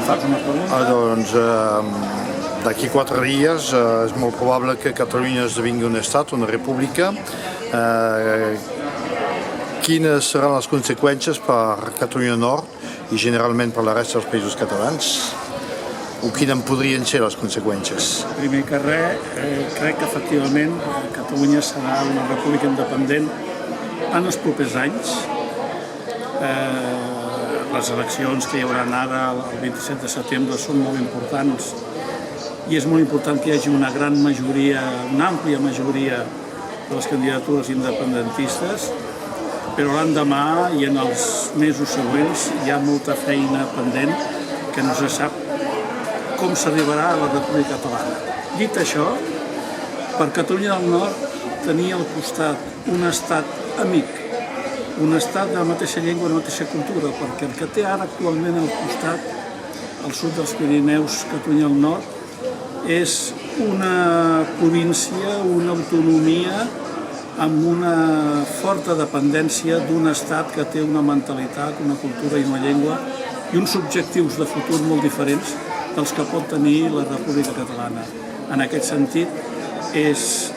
fas una pregunta? Doncs d'aquí 4 dies és molt probable que Catalunya esdevingui un estat, una república. Quines seran les conseqüències per Catalunya Nord i generalment per la resta dels països catalans? O quines podrien ser les conseqüències? Primer que res, crec que efectivament Catalunya serà una república independent en els propers anys. Les eleccions que hi haurà ara el 27 de setembre són molt importants i és molt important que hi hagi una gran majoria, una àmplia majoria de les candidatures independentistes, però l'endemà i en els mesos següents hi ha molta feina pendent que no se sap com s'arribarà a la República Catalana. Dit això, per Catalunya del Nord tenir al costat un estat amic, un estat de la mateixa llengua i la mateixa cultura, perquè el que té ara actualment al costat, al sud dels Pirineus, Catalunya del Nord, és una província, una autonomia amb una forta dependència d'un estat que té una mentalitat, una cultura i una llengua i uns objectius de futur molt diferents dels que pot tenir la República Catalana. En aquest sentit, és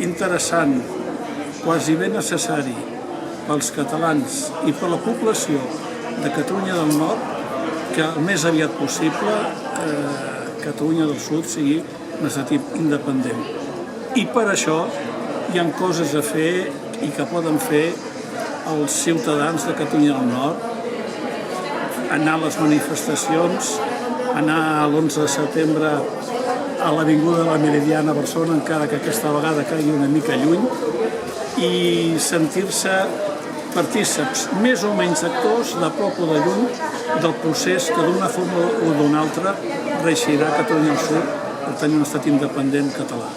interessant, quasi ben necessari pels catalans i per la població de Catalunya del Nord que el més aviat possible Catalunya del Sud sigui un estat independent. I per això hi ha coses a fer i que poden fer els ciutadans de Catalunya del Nord, anar a les manifestacions, anar l'11 de setembre a l'Avinguda de la Meridiana a Barcelona, encara que aquesta vegada caigui una mica lluny, i sentir-se partícips, més o menys actors, de prop o de lluny, del procés que d'una forma o d'una altra reeixirà Catalunya del Sud per tenir un estat independent català.